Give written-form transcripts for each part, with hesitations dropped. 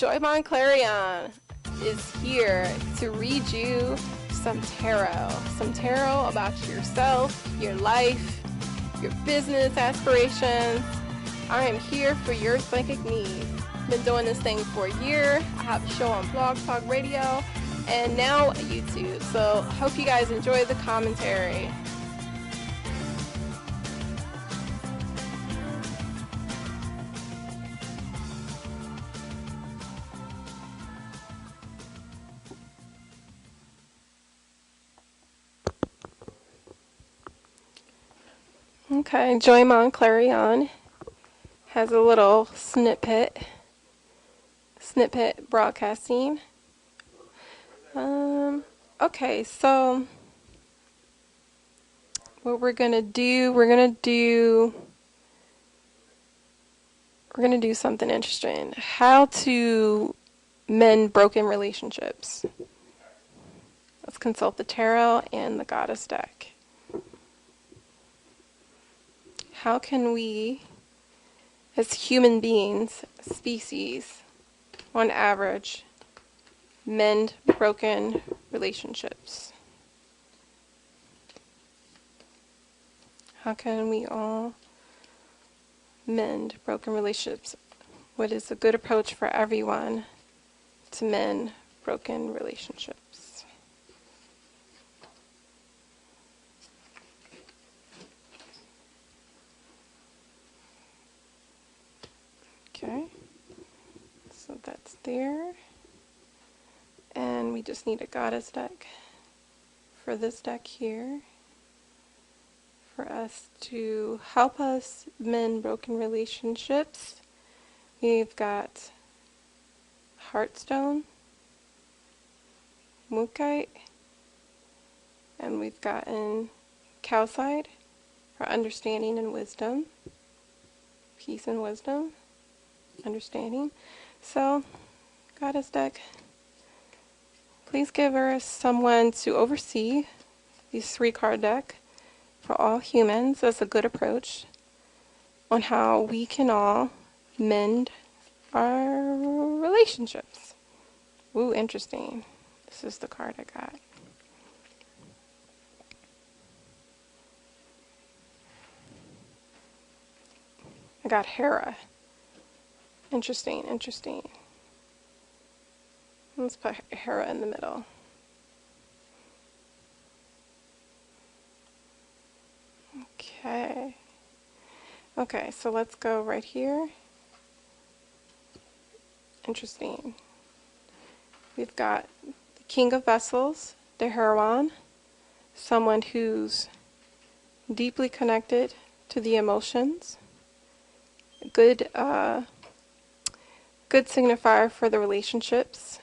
Joymon Clarion is here to read you some tarot about yourself, your life, your business aspirations. I am here for your psychic needs. Been doing this thing for a year. I have a show on Blog Talk Radio and now YouTube. So hope you guys enjoy the commentary. Okay, Joymon Clarion has a little snippet broadcasting. Okay, so what we're gonna do something interesting. How to mend broken relationships. Let's consult the tarot and the goddess deck. How can we, as human beings, species, on average, mend broken relationships? How can we all mend broken relationships? What is a good approach for everyone to mend broken relationships? Okay, so that's there. And we just need a goddess deck for this deck here for us to help us mend broken relationships. We've got Heartstone, Mookite, and we've gotten Cowside for understanding and wisdom, peace and wisdom, understanding. So, goddess deck, please give us someone to oversee these 3-card deck for all humans as a good approach on how we can all mend our relationships. Ooh, interesting. This is the card I got. I got Hera. Interesting. Let's put Hera in the middle. Okay, so let's go right here. Interesting. We've got the King of Vessels, the Heron, someone who's deeply connected to the emotions. Good signifier for the relationships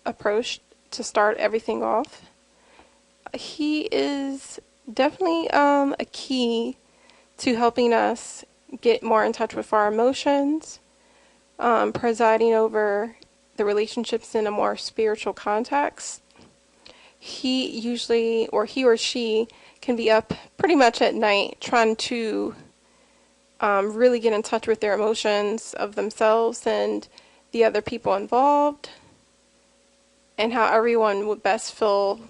approach to start everything off. He is definitely a key to helping us get more in touch with our emotions, presiding over the relationships in a more spiritual context. He or she can be up pretty much at night trying to really get in touch with their emotions of themselves and the other people involved, and how everyone would best feel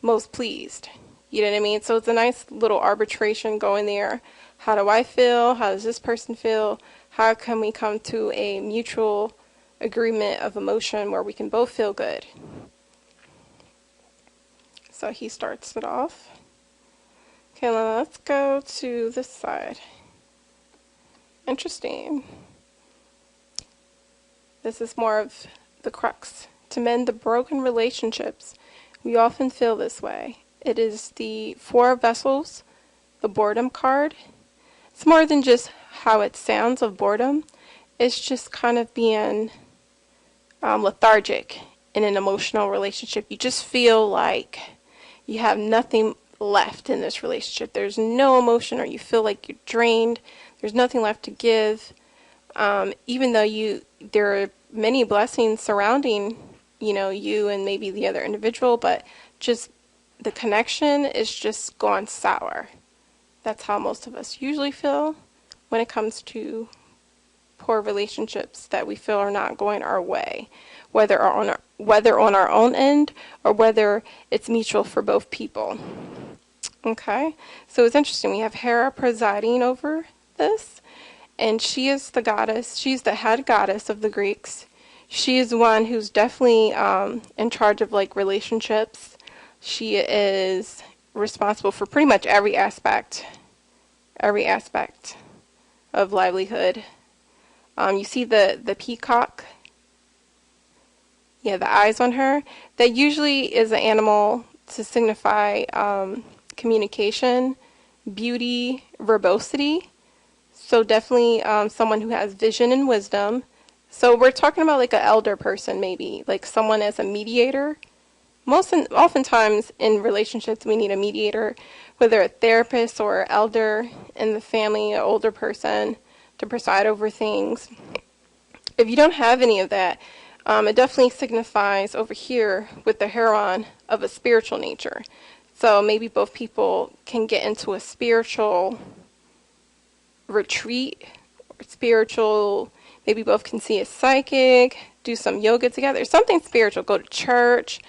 most pleased. You know what I mean? So it's a nice little arbitration going there. How do I feel? How does this person feel? How can we come to a mutual agreement of emotion where we can both feel good? So he starts it off. Okay, let's go to this side. Interesting. This is more of the crux. To mend the broken relationships, we often feel this way. It is the 4 of Vessels, the boredom card. It's more than just how it sounds of boredom. It's just kind of being lethargic in an emotional relationship. You just feel like you have nothing left in this relationship. There's no emotion, or you feel like you're drained. There's nothing left to give. Even though there are many blessings surrounding, you and maybe the other individual, but just the connection is just gone sour. That's how most of us usually feel when it comes to poor relationships that we feel are not going our way, whether on our own end or whether it's mutual for both people. Okay, so it's interesting. We have Hera presiding over this, and she is the goddess. She's the head goddess of the Greeks. She is one who's definitely in charge of like relationships. She is responsible for pretty much every aspect of livelihood. You see the peacock, yeah, the eyes on her. That usually is an animal to signify communication, beauty, verbosity. So definitely someone who has vision and wisdom. So we're talking about like an elder person, maybe like someone as a mediator. Oftentimes in relationships we need a mediator, whether a therapist or elder in the family, an older person to preside over things. If you don't have any of that, it definitely signifies over here with the heron of a spiritual nature. So maybe both people can get into a spiritual retreat, or spiritual, maybe both can see a psychic, do some yoga together, something spiritual, go to church.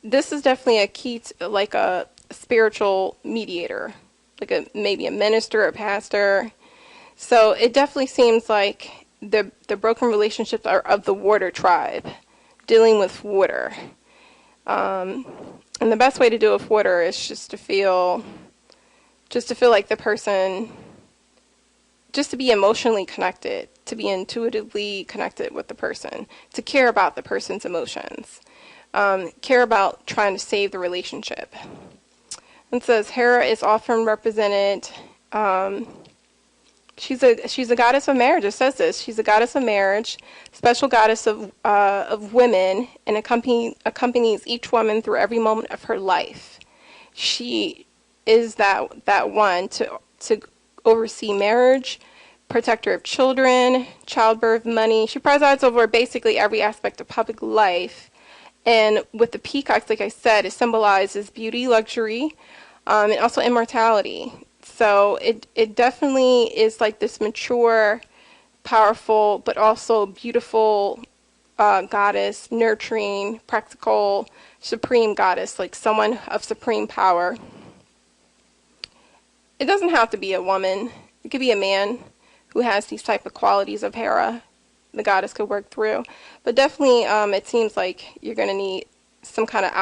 This is definitely a key to like a spiritual mediator, like maybe a minister, a pastor. So it definitely seems like the broken relationships are of the water tribe, dealing with water. And the best way to deal with water is just to feel like the person, just to be emotionally connected, to be intuitively connected with the person, to care about the person's emotions, care about trying to save the relationship. It says Hera is often represented, she's a goddess of marriage. It says this. She's a goddess of marriage, special goddess of women, and accompanies each woman through every moment of her life. She is that one to oversee marriage, protector of children, childbirth, money. She presides over basically every aspect of public life. And with the peacocks, like I said, it symbolizes beauty, luxury, and also immortality. So it definitely is like this mature, powerful, but also beautiful goddess, nurturing, practical, supreme goddess, like someone of supreme power. It doesn't have to be a woman. It could be a man who has these type of qualities of Hera. The goddess could work through. But definitely it seems like you're going to need some kind of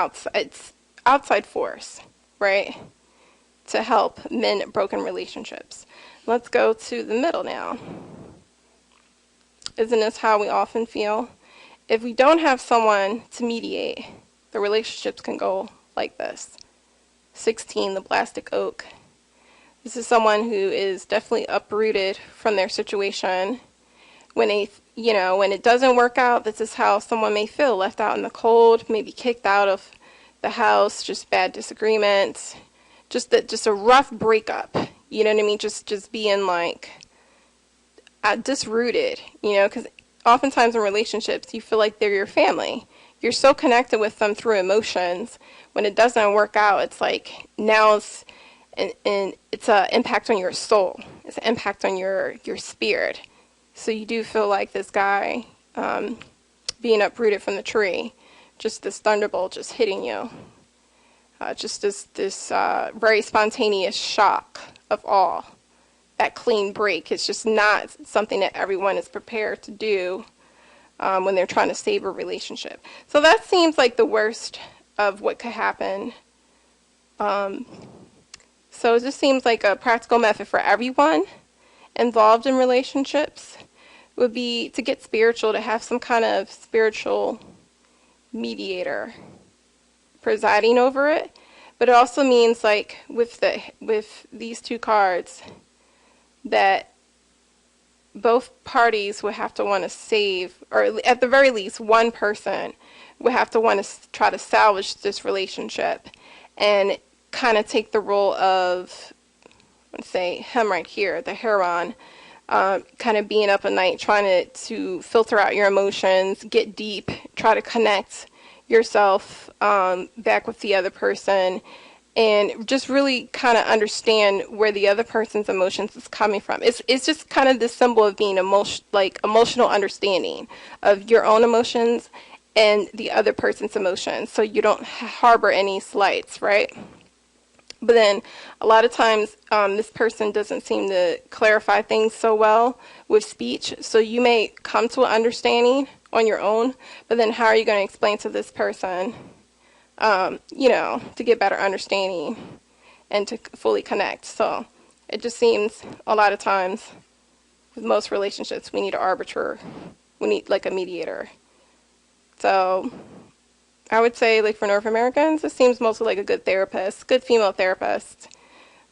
outside force, right, to help mend broken relationships. Let's go to the middle now. Isn't this how we often feel? If we don't have someone to mediate, the relationships can go like this. 16, the plastic oak. This is someone who is definitely uprooted from their situation. When it doesn't work out, this is how someone may feel, left out in the cold, maybe kicked out of the house, just bad disagreements, just a rough breakup. You know what I mean? Just being like disrooted, because oftentimes in relationships you feel like they're your family. You're so connected with them through emotions. When it doesn't work out, it's like now it's an impact on your soul. It's an impact on your spirit. So you do feel like this guy being uprooted from the tree, just this thunderbolt just hitting you. Just this very spontaneous shock of awe. That clean break is just not something that everyone is prepared to do when they're trying to save a relationship. So that seems like the worst of what could happen. So it just seems like a practical method for everyone involved in relationships would be to get spiritual, to have some kind of spiritual mediator presiding over it. But it also means, like with these two cards, that both parties would have to want to save, or at the very least one person would have to want to try to salvage this relationship and kind of take the role of, let's say him right here, the heron, kind of being up at night trying to filter out your emotions, get deep, try to connect yourself back with the other person, and just really kind of understand where the other person's emotions is coming from. It's just kind of this symbol of being emotional understanding of your own emotions and the other person's emotions, so you don't harbor any slights, right? But then a lot of times this person doesn't seem to clarify things so well with speech, so you may come to an understanding on your own, but then how are you going to explain to this person, you know, to get better understanding and to fully connect? So it just seems a lot of times with most relationships we need an arbiter, we need like a mediator. So I would say, like, for North Americans, it seems mostly like a good therapist, good female therapist,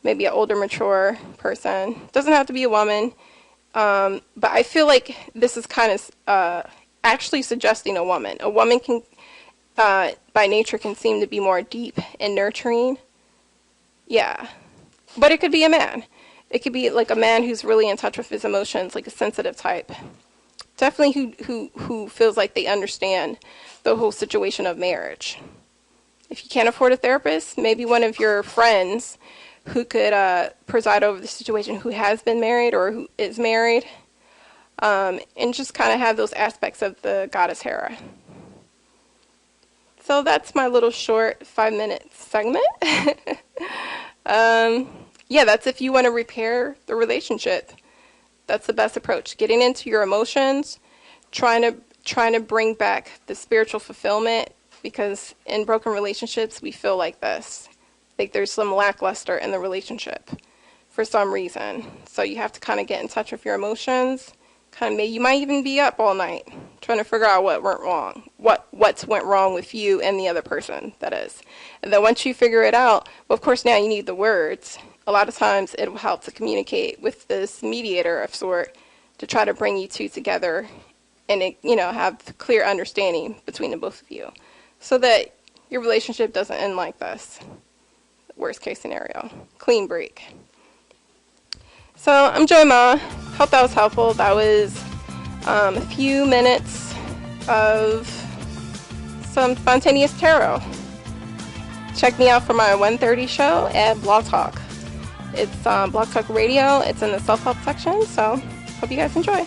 maybe an older, mature person. Doesn't have to be a woman, but I feel like this is kind of actually suggesting a woman. A woman can, by nature, can seem to be more deep and nurturing. Yeah, but it could be a man. It could be like a man who's really in touch with his emotions, like a sensitive type. Definitely who feels like they understand the whole situation of marriage. If you can't afford a therapist, maybe one of your friends who could preside over the situation, who has been married or who is married, and just kind of have those aspects of the goddess Hera. So that's my little short 5-minute segment. Yeah, that's if you want to repair the relationship. That's the best approach. Getting into your emotions, trying to bring back the spiritual fulfillment, because in broken relationships we feel like this. Like there's some lackluster in the relationship for some reason. So you have to kind of get in touch with your emotions. You might even be up all night trying to figure out what went wrong. What's went wrong with you and the other person, that is. And then once you figure it out, well, of course now you need the words. A lot of times it will help to communicate with this mediator of sort to try to bring you two together and, have clear understanding between the both of you so that your relationship doesn't end like this. Worst case scenario. Clean break. So I'm Joy Ma. Hope that was helpful. That was a few minutes of some spontaneous tarot. Check me out for my 1:30 show at Blog Talk. It's Blog Talk Radio. It's in the self-help section, so hope you guys enjoy.